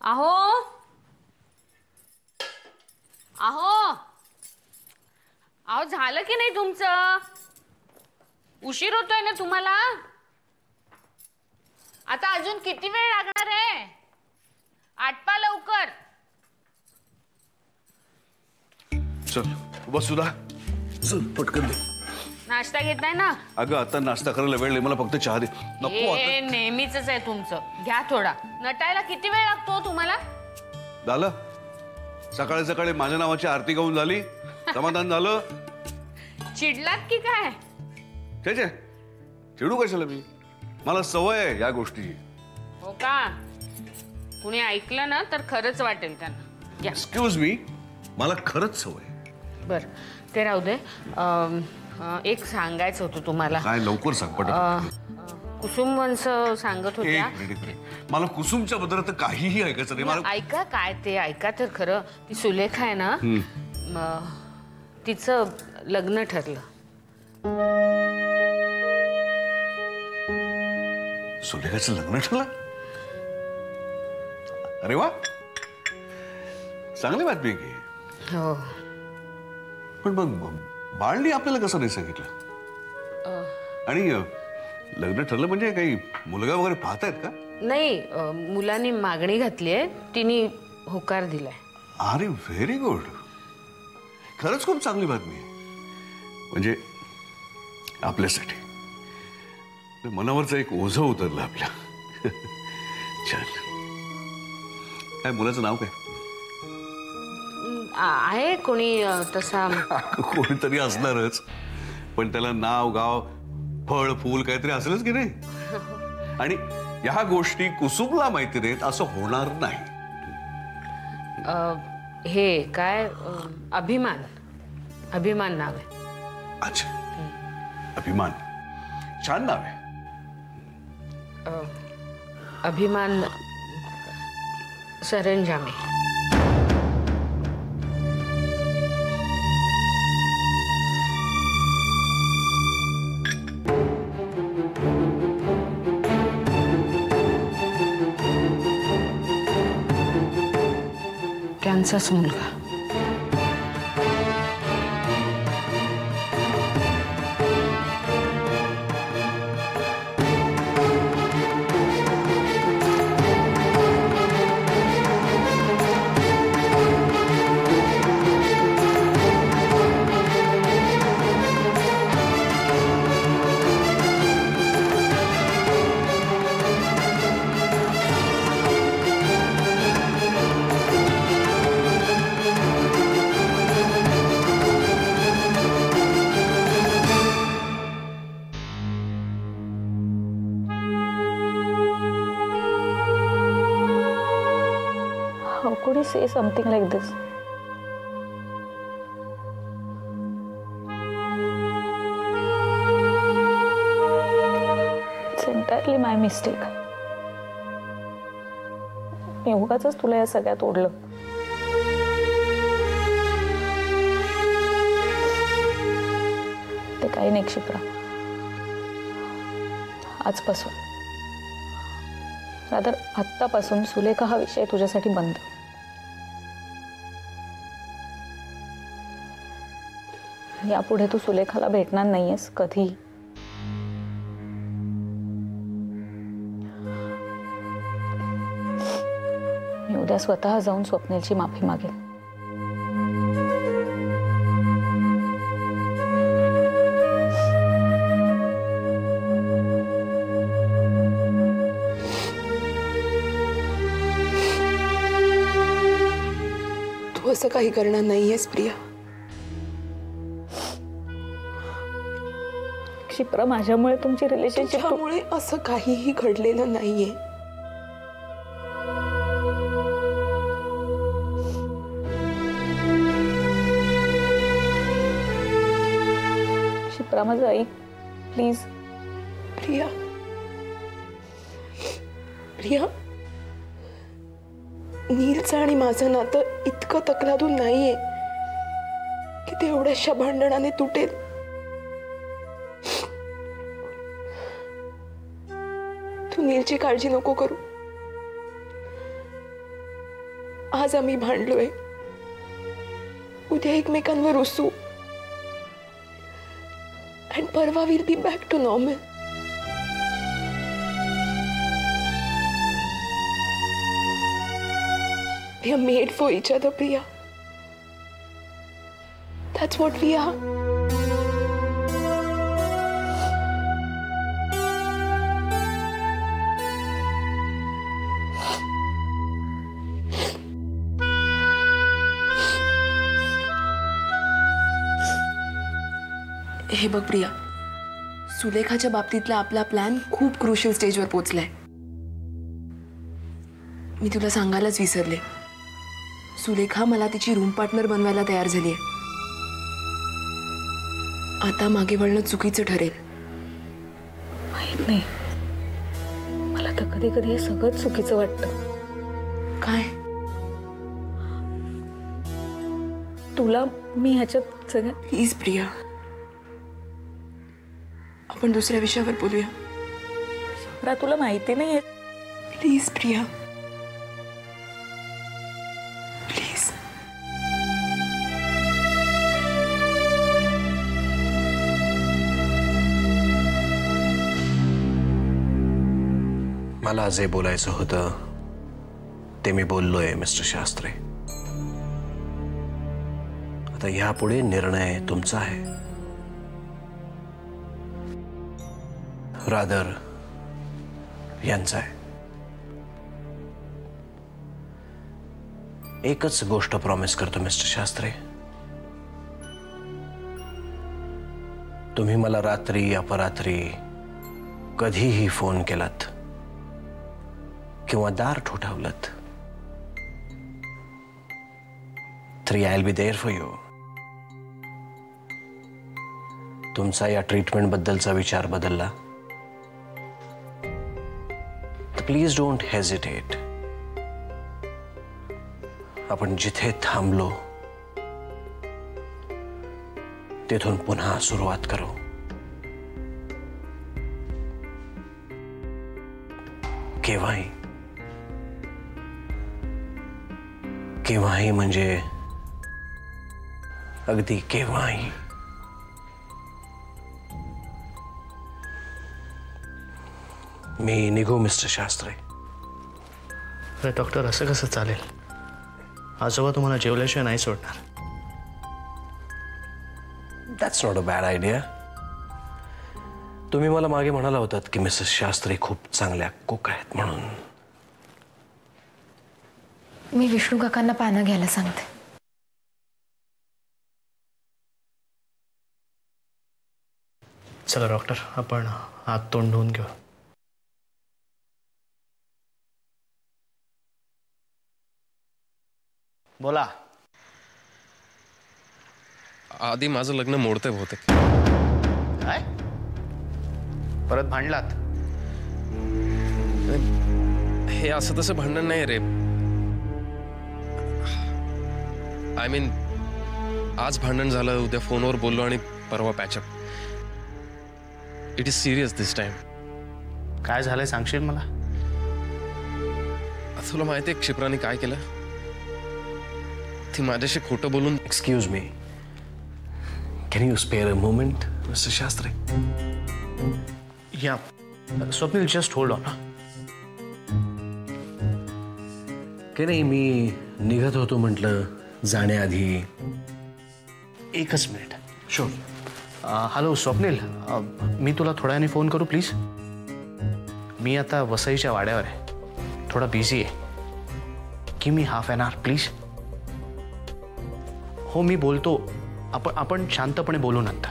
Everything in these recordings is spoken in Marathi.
अहो अहो अहो झालं की नाही तुमचं? उशीर होतोय ना तुम्हाला? आता अजून किती वेळ लागणार आहे? आटपा लवकर. चल बस सुधा, चल पटकन दे. नाश्ता घेत नाही ना? अगं आता नाश्ता करायला वेळ नाही, मला फक्त चहा दे. नको आता. नेहमीच आहे तुमचं. घ्या थोडा. नटायला किती वेळ लागतो तुम्हाला? झालं, सकाळी सकाळी माझ्या नावाची आरती गाऊन झाली, समाधान झालं. चिडलात की काय? छे चिडू कशाला मी, मला सवय आहे या गोष्टीची. हो का? कुणी ऐकलं ना तर खरंच वाटेल त्यांना. एक्सक्यूज मी, मला खरंच सवय. बर ते राहू दे. एक सांगायचं होतं तुम्हाला. काय? लवकर सांग पटकन. कुसुम वंश सांगत होत्या. मला कुसुमच्या बद्दल तर काहीही ऐकायचं नाही मला. ऐका काय ते ऐका तर खरं. ती सुलेखा आहे ना, तिचं लग्न ठरलं. सुलेखाचं लग्न ठरलं? अरे वा, चांगली बातमी आहे की. हो. पण मग बाळनी आपल्याला कसं नाही सांगितलं? आणि लग्न ठरलं म्हणजे काही मुलगा वगैरे पाहतायत का? नाही, मुलांनी मागणी घातली आहे, तिने होकार दिलाय. अरे व्हेरी गुड, खरंच खूप चांगली बातमी आहे. म्हणजे आपल्यासाठी मनावरचं एक ओझं उतरलं आपल्या. छान. काय मुलाचं नाव काय? आहे कोणी तसा? कोणीतरी असणारच, पण त्याला नाव गाव फळ फूल काहीतरी असेलच की नाही. आणि ह्या गोष्टी कुसुमला माहिती नाहीत असं होणार नाही. हे काय अभिमान, अभिमान नाव आहे. अच्छा, अभिमान छान नाव आहे. अभिमान सरंजामे. त्यांचाच मुलगा. How could he say something like this? It's entirely my mistake. मी उगाचच तुला या सगळ्यात ओढलं. ते काही नाही क्षिप्रा. आजपासून आत्तापासून सुलेखा हा विषय तुझ्यासाठी बंद. यापुढे तू सुलेखाला भेटणार नाहीयेस कधी. मी उद्या स्वतः जाऊन स्वप्नीलची माफी मागेन. तू असं काही करणार नाहीयेस प्रिया. क्षिप्रा, माझ्यामुळे तुमची रिलेशनशिप. तुझ्यामुळे असं काहीही घडलेलं नाहीये. क्षिप्रा, माझं ऐक प्लीज. प्रिया, प्रिया, नीलचं आणि माझं नातं इतकं तकलादून नाहीये की ते एवढ्याशा भांडणाने तुटेल. तू नीलची काळजी नको करू. आज आम्ही भांडलोय, उद्या एकमेकांवर रुसू, and परवा we'll be back to normal. We are made for each other, Priya. That's what we are. हे बघ प्रिया, सुलेखाच्या बाबतीतला आपला प्लॅन खूप क्रुशियल स्टेजवर पोहोचलाय. मी तुला सांगायलाच विसरले, सुलेखा मला तिची रूम पार्टनर बनवायला तयार झालीये. आता मागे वळणं चुकीचं ठरेल. माहित नाही, मला तर कधी कधी हे सगळं चुकीचं वाटतं. काय? तुला मी ह्याच्यात सगळ्या प्लीज प्रिया, आपण दुसऱ्या विषयावर बोलूया. तुला माहिती नाहीये. Please Priya, please. मला जे बोलायचं होतं ते मी बोललोय मिस्टर शास्त्री. आता यापुढे निर्णय तुमचा आहे. रादर यांचा आहे. एकच गोष्ट प्रॉमिस करतो मिस्टर शास्त्री, तुम्ही मला रात्री अपरात्री कधीही फोन केलात किंवा दार ठोठावलत तरी I will be there for you. तुमचा या ट्रीटमेंट बद्दलचा विचार बदलला प्लीज डोंट हेजिटेट. आपण जिथे थांबलो तिथून पुन्हा सुरुवात करू. केव्हाही केव्हाही म्हणजे अगदी केव्हाही. मी निघू मिस्टर शास्त्री. अरे डॉक्टर, असं कसं चालेल? आजोबा तुम्हाला जेवल्याशिवाय नाही सोडणार. That's not a bad idea. तुम्ही मला मागे म्हणाला होतात की मिसेस शास्त्री खूप चांगल्या कुक आहेत म्हणून. मी विष्णू काकांना पानं घ्यायला सांगते. चला डॉक्टर, आपण हात तोंड धुवून घेऊ. बोला. आधी माझं लग्न मोडतंय बहुतेक. काय? परत भांडलात? हे असं तसं भांडण नाही रे. आय मीन आज भांडण झालं, उद्या फोनवर बोललो आणि परवा patch-up. It is serious this time. काय झालंय सांगशील मला? तुला माहिती आहे क्षिप्राने काय केलं? ती माझ्याशी खोटं बोलून. Excuse me, can you spare a moment mister Shastri? या स्वप्नील, जस्ट होल्ड ऑन. की नाही, मी निघत होतो म्हटलं जाण्याआधी. एकच मिनिट. शुअर. हॅलो स्वप्नील, मी तुला थोड्या वेळाने फोन करू प्लीज? मी आता वसईच्या वाड्यावर आहे, थोडा बिझी आहे. की मी हाफ एन आवर प्लीज? हो मी बोलतो. आपण शांतपणे बोलू नंतर.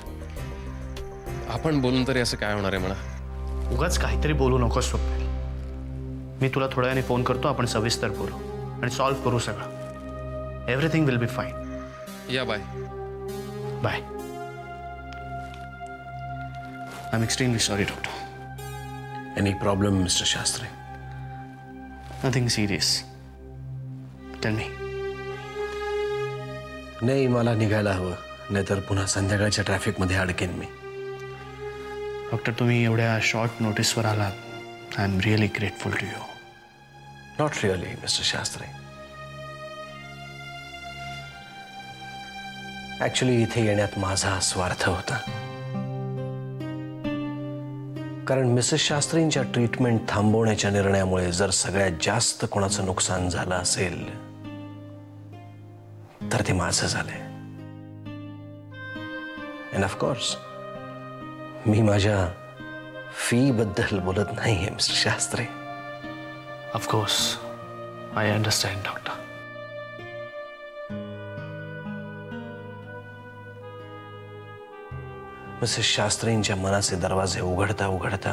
आपण बोलून तरी असं काय होणार आहे म्हणा? उगाच काहीतरी बोलू नकोस स्वप्नील. मी तुला थोड्या वेळाने फोन करतो, आपण सविस्तर बोलू आणि सॉल्व्ह करू सगळं. Everything will be fine. या bye. Bye. I am extremely sorry doctor. Any problem mister Shastri? Nothing serious. Tell me. नाही, मला निघायला हवं, नाहीतर पुन्हा संध्याकाळच्या ट्रॅफिकमध्ये अडकेन मी. डॉक्टर, तुम्ही एवढ्या शॉर्ट नोटीसवर आलात. I am really grateful to you. Not really mister Shastri. Actually इथे येण्यात माझा स्वार्थ होता. कारण मिसेस शास्त्रींच्या ट्रीटमेंट थांबवण्याच्या निर्णयामुळे जर सगळ्यात जास्त कोणाचं नुकसान झालं असेल तर ते माझं झालंय. अँड ऑफकोर्स मी माझ्या फी बद्दल बोलत नाहीये mister Shastri. Of course I understand doctor. Mrs शास्त्रींच्या मनाचे दरवाजे उघडता उघडता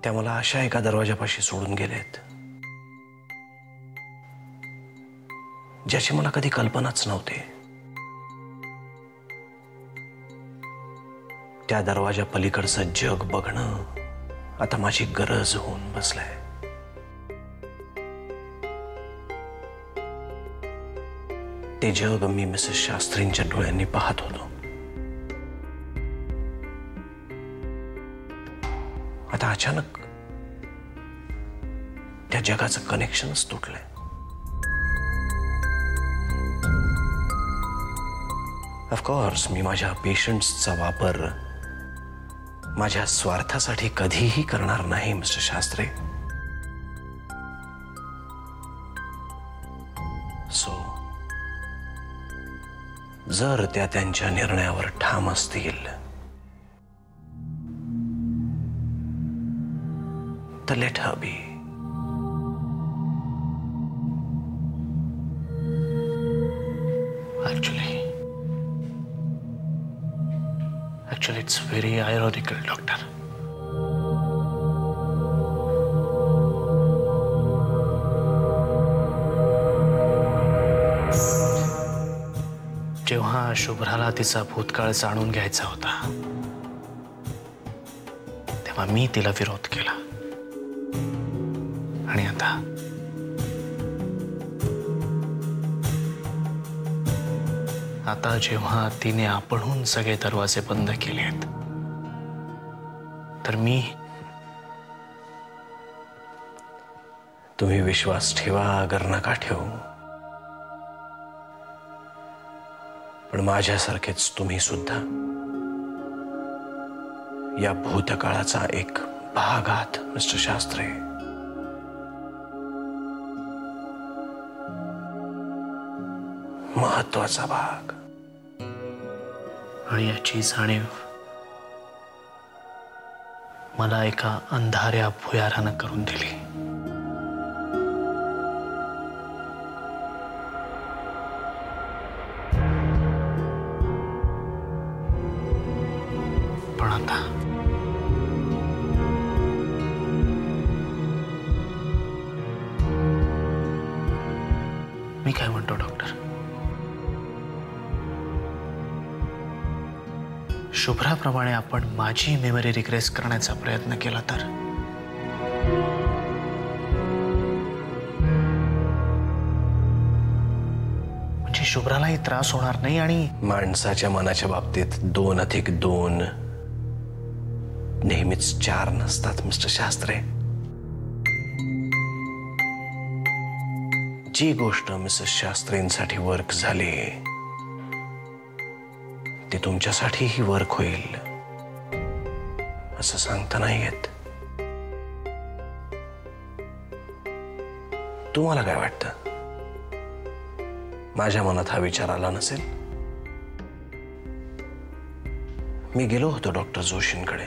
त्या मला अशा एका दरवाजापाशी सोडून गेलेत ज्याची मला कधी कल्पनाच नव्हती. त्या दरवाजा पलीकडचं जग बघणं आता माझी गरज होऊन बसलंय. ते जग मी मिसेस शास्त्रींच्या डोळ्यांनी पाहत होतो. आता अचानक त्या जगाचं कनेक्शनच तुटलंय. ऑफकोर्स मी माझ्या पेशंट्सचा वापर माझ्या स्वार्थासाठी कधीही करणार नाही मिस्टर शास्त्री. सो जर त्या त्यांच्या निर्णयावर ठाम असतील तर let her be. Actually, it's very ironical, doctor. जेव्हा शुभ्राला तिचा भूतकाळ जाणून घ्यायचा होता तेव्हा मी तिला विरोध केला आणि आता जेव्हा तिने आपणहून सगळे दरवाजे बंद केलेत तर मी. तुम्ही विश्वास ठेवा अगर नका ठेवू पण माझ्यासारखेच तुम्ही सुद्धा या भूतकाळाचा एक भाग आहात मिस्टर शास्त्री. महत्वाचा भाग. आणि याची जाणीव मला एका अंधाऱ्या भुयारानं करून दिली. पण आता मी काय म्हणतो डॉक्टर, शुभ्राप्रमाणे आपण माझी मेमरी रिग्रेस करण्याचा प्रयत्न केला तर म्हणजे शुभ्रालाही त्रास होणार नाही. आणि माणसाच्या मनाच्या बाबतीत 2 अधिक 2 नेहमीच 4 नसतात मिस्टर शास्त्री. जी गोष्ट मिसेस शास्त्रींसाठी वर्क झाली ती तुमच्यासाठीही वर्क होईल असं सांगता नाही येत. तुम्हाला काय वाटतं, माझ्या मनात हा विचार आला नसेल? मी गेलो होतो डॉक्टर जोशींकडे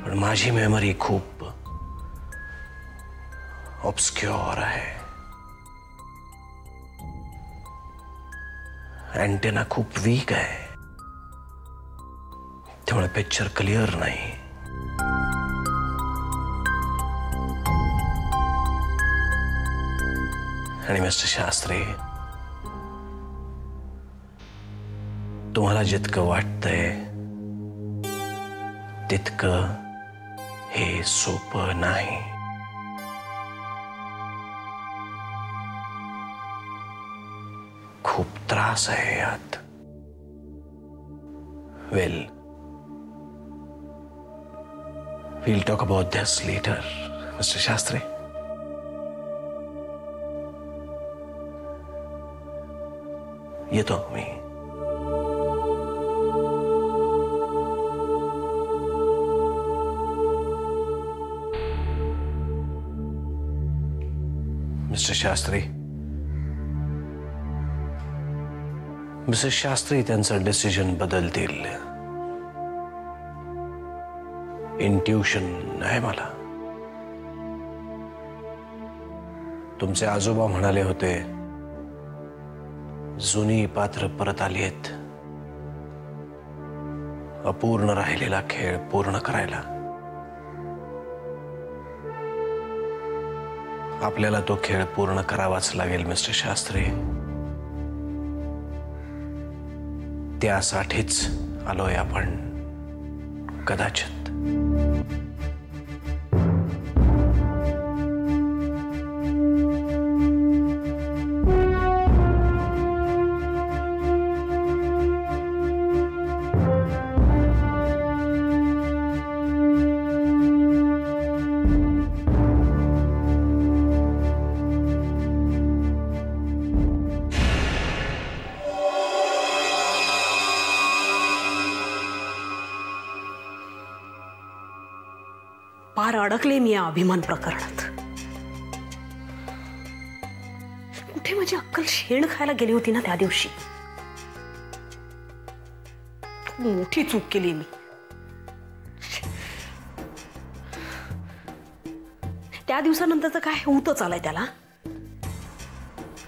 पण माझी मेमरी खूप ऑब्स्क्युअर आहे. अँटेना खूप वीक आहे त्यामुळे पिक्चर क्लिअर नाही. आणि मिस्टर शास्त्री, तुम्हाला जितकं वाटतंय तितकं हे सोपं नाही. खूप त्रास आहे यात. वेल, we'll talk about this later, Mr. Shastri. येतो मी. मिस्टर शास्त्री, मिसेस शास्त्री त्यांचं डिसिजन बदलतील. इंट्युशन आहे मला. तुमचे आजोबा म्हणाले होते, जुनी पात्र परत आली आहेत अपूर्ण राहिलेला खेळ पूर्ण करायला. आपल्याला तो खेळ पूर्ण करावाच लागेल मिस्टर शास्त्री. त्यासाठीच आलोय आपण कदाचित. पार अडकले मी या अभिमान प्रकरणात. कुठे माझी अक्कल शेण खायला गेली होती ना त्या दिवशी. मोठी चूक केली मी. त्या दिवसानंतरचं काय होतच आलंय त्याला.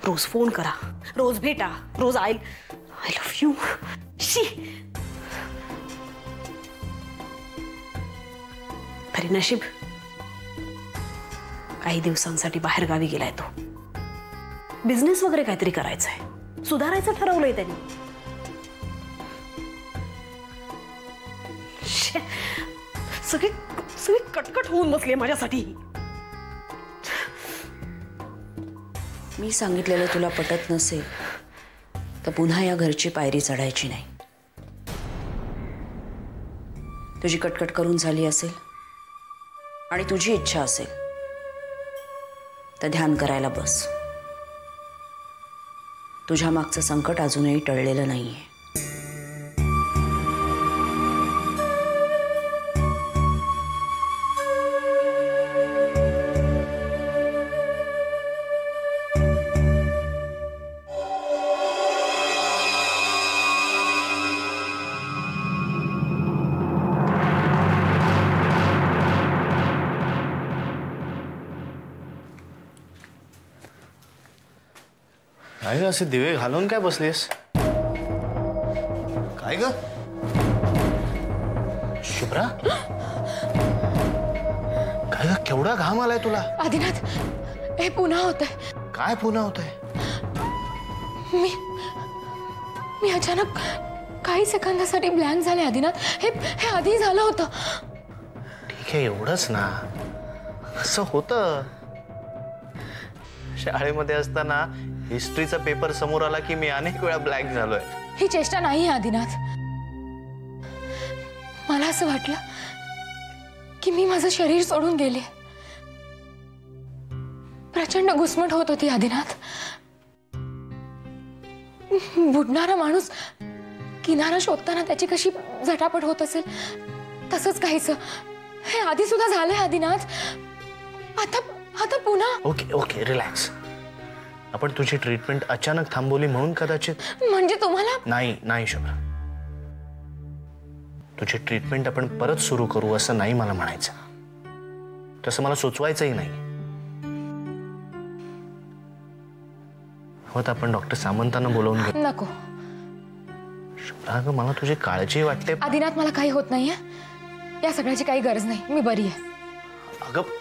रोज फोन करा, रोज भेटा, रोज आय लव्ह यू. शी, तरी नशीब काही दिवसांसाठी बाहेर गावी गेलाय तो. बिझनेस वगैरे काहीतरी करायचंय, सुधारायचं ठरवलंय त्यांनी. सगळी कटकट होऊन बसली माझ्यासाठी. मी सांगितलेलं तुला पटत नसेल तर पुन्हा या घरची पायरी चढायची नाही. तुझी कटकट करून झाली असेल आणि तुझी इच्छा असेल तर ध्यान करायला बस. तुझ्या मागचं संकट अजूनही टळलेलं नाहीये. काय ग असे दिवे घालून काय बसलीस? काय ग शुभ्रा? काय ग केवढा घाम आलाय तुला? आदिनाथ, हे पुन्हा होतंय. काय पुन्हा होतंय? मी अचानक काही सेकंदासाठी ब्लँक झाले आदिनाथ. हे आधी झालं होतं. ठीक आहे, एवढंच ना. असं होतं. शाळेमध्ये असताना हिस्ट्रीचा पेपर समोर आला की मी अनेक वेळा ब्लँक झालोय. ही चेष्टा नाही आदिनाथ. मला असं वाटलं की मी माझं शरीर सोडून गेले. प्रचंड घुसमट होत होती आदिनाथ. बुडणारा माणूस किनारा शोधताना त्याची कशी झटापट होत असेल तसंच काहीच हे आधी सुद्धा झालंय आदिनाथ. आता पुन्हा. Okay okay, relax. आपण तुझी ट्रीटमेंट अचानक थांबवली म्हणून कदाचित. म्हणजे तुम्हाला नाही शुभ्रा, तुझी ट्रीटमेंट आपण परत सुरू करू असं नाही मला म्हणायचं. तसं मला सुचवायचंही नाही. हवं तर आपण डॉक्टर सामंतांना बोलवून घेऊ. नको शुभ्रा, अगं मला तुझी काळजी वाटते. आदिनाथ, मला काही होत नाहीये. या सगळ्याची काही गरज नाही. मी बरी आहे. अगं